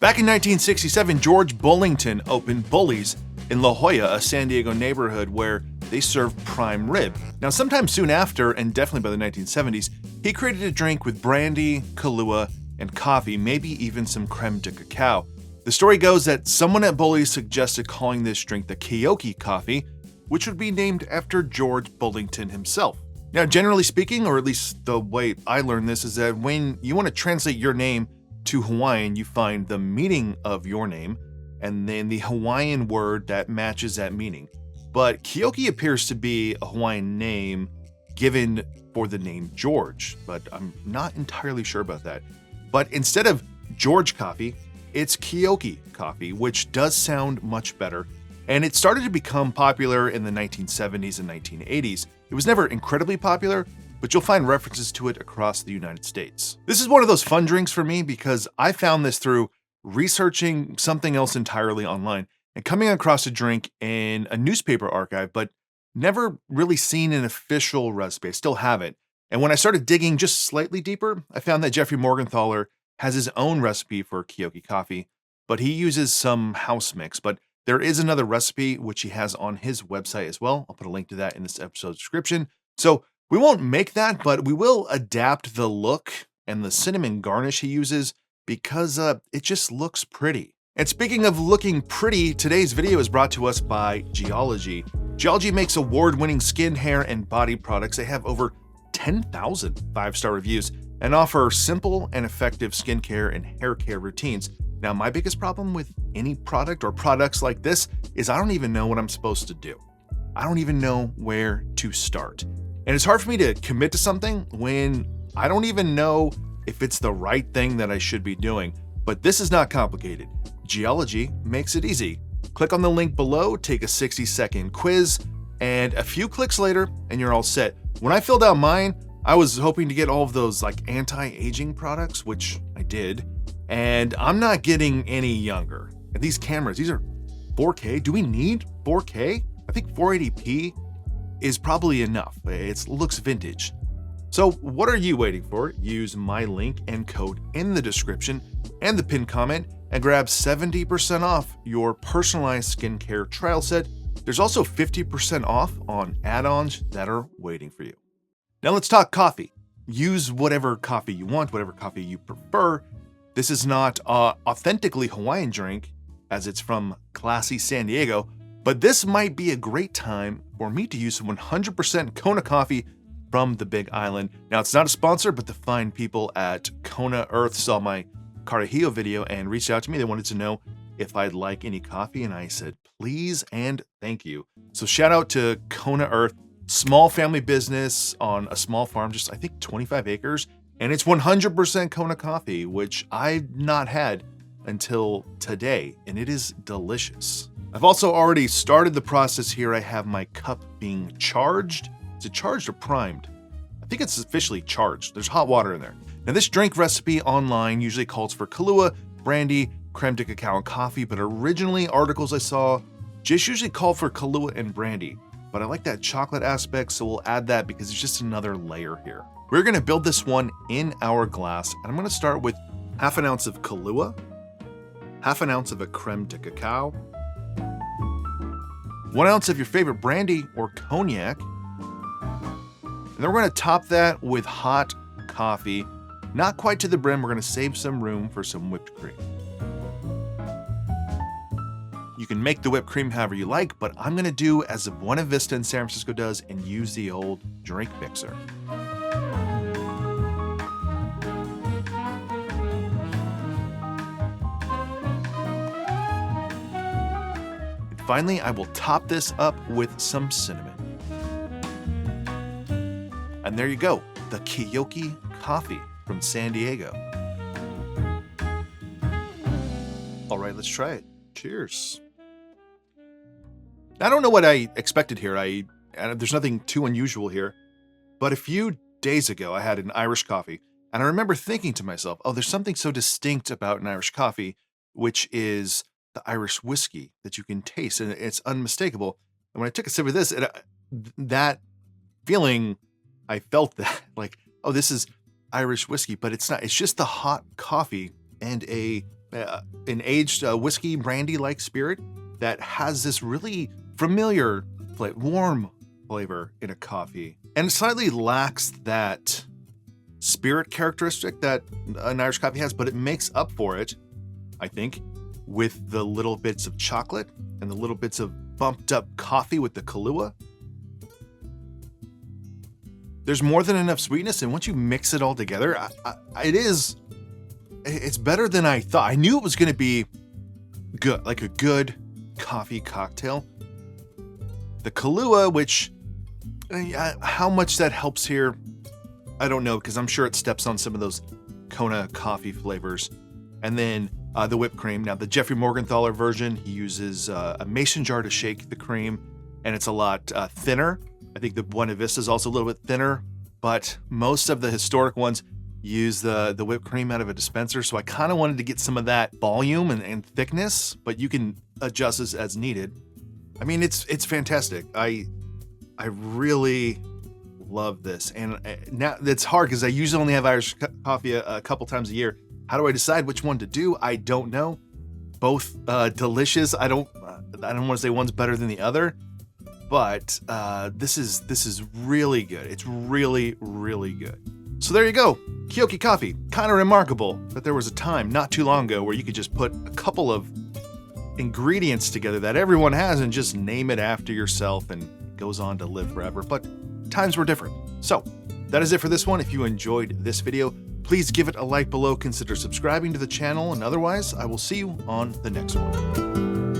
Back in 1967, George Bullington opened Bully's in La Jolla, a San Diego neighborhood where they serve prime rib. Now, sometime soon after, and definitely by the 1970s, he created a drink with brandy, Kahlua, and coffee, maybe even some creme de cacao. The story goes that someone at Bully's suggested calling this drink the Keoki Coffee, which would be named after George Bullington himself. Now, generally speaking, or at least the way I learned this, is that when you want to translate your name to Hawaiian, you find the meaning of your name and then the Hawaiian word that matches that meaning. But Keoke appears to be a Hawaiian name given for the name George, but I'm not entirely sure about that. But instead of George Coffee, it's Keoki Coffee, which does sound much better. And it started to become popular in the 1970s and 1980s. It was never incredibly popular, but you'll find references to it across the United States. This is one of those fun drinks for me because I found this through researching something else entirely online and coming across a drink in a newspaper archive, but never really seen an official recipe. I still haven't. And when I started digging just slightly deeper, I found that Jeffrey Morgenthaler has his own recipe for Keoke Coffee, but he uses some house mix. But there is another recipe which he has on his website as well. I'll put a link to that in this episode's description. So we won't make that, but we will adapt the look and the cinnamon garnish he uses because it just looks pretty. And speaking of looking pretty, today's video is brought to us by GEOLOGIE. GEOLOGIE makes award-winning skin, hair, and body products. They have over 10,000 five-star reviews and offer simple and effective skincare and hair care routines. Now, my biggest problem with any product or products like this is I don't even know what I'm supposed to do. I don't even know where to start. And it's hard for me to commit to something when I don't even know if it's the right thing that I should be doing. But this is not complicated. GEOLOGIE makes it easy. Click on the link below, take a 60-second quiz, and a few clicks later, and you're all set. When I filled out mine, I was hoping to get all of those like anti-aging products, which I did, and I'm not getting any younger. And these cameras, these are 4K. Do we need 4K? I think 480p is probably enough. It looks vintage. So what are you waiting for? Use my link and code in the description and the pinned comment and grab 70% off your personalized skincare trial set. There's also 50% off on add-ons that are waiting for you. Now let's talk coffee. Use whatever coffee you want, whatever coffee you prefer. This is not an authentically Hawaiian drink as it's from classy San Diego, but this might be a great time for me to use 100% Kona coffee from the Big Island. Now, it's not a sponsor, but the fine people at Kona Earth saw my Karahio video and reached out to me. They wanted to know if I'd like any coffee, and I said, please and thank you. So shout out to Kona Earth, small family business on a small farm, just I think 25 acres, and it's 100% Kona coffee, which I've not had until today, and it is delicious. I've also already started the process here. I have my cup being charged. Is it charged or primed? I think it's officially charged. There's hot water in there. Now, this drink recipe online usually calls for Kahlua, brandy, creme de cacao, and coffee, but originally articles I saw just usually call for Kahlua and brandy. But I like that chocolate aspect, so we'll add that because it's just another layer here. We're gonna build this one in our glass, and I'm gonna start with half an ounce of Kahlua, half an ounce of a creme de cacao, 1 ounce of your favorite brandy or cognac, and then we're gonna top that with hot coffee. Not quite to the brim, we're gonna save some room for some whipped cream. You can make the whipped cream however you like, but I'm gonna do as Buena Vista in San Francisco does and use the old drink mixer. And finally, I will top this up with some cinnamon. And there you go, the Keoke Coffee from San Diego. All right, let's try it. Cheers. I don't know what I expected here. There's nothing too unusual here, but a few days ago I had an Irish coffee, and I remember thinking to myself, oh, there's something so distinct about an Irish coffee, which is the Irish whiskey that you can taste, and it's unmistakable. And when I took a sip of this, that feeling, I felt that, like, oh, this is Irish whiskey, but it's not. It's just the hot coffee and a an aged whiskey brandy-like spirit that has this really familiar, warm flavor in a coffee. And it slightly lacks that spirit characteristic that an Irish coffee has, but it makes up for it, I think, with the little bits of chocolate and the little bits of bumped up coffee with the Kahlua. There's more than enough sweetness, and once you mix it all together, it's better than I thought. I knew it was going to be good, like a good coffee cocktail. The Kahlua, which, how much that helps here, I don't know, because I'm sure it steps on some of those Kona coffee flavors. And then the whipped cream. Now, the Jeffrey Morgenthaler version, he uses a mason jar to shake the cream, and it's a lot thinner. I think the Buena Vista is also a little bit thinner, but most of the historic ones use the whipped cream out of a dispenser. So I kind of wanted to get some of that volume and thickness, but you can adjust this as needed. I mean, it's fantastic. I really love this. And now it's hard because I usually only have Irish coffee a couple times a year. How do I decide which one to do? I don't know. Both delicious. I don't want to say one's better than the other, but this is really good. It's really, really good. So there you go. Keoki Coffee. Kind of remarkable that there was a time not too long ago where you could just put a couple of ingredients together that everyone has and just name it after yourself, and it goes on to live forever. But times were different. So that is it for this one. If you enjoyed this video, please give it a like below, consider subscribing to the channel, and otherwise I will see you on the next one.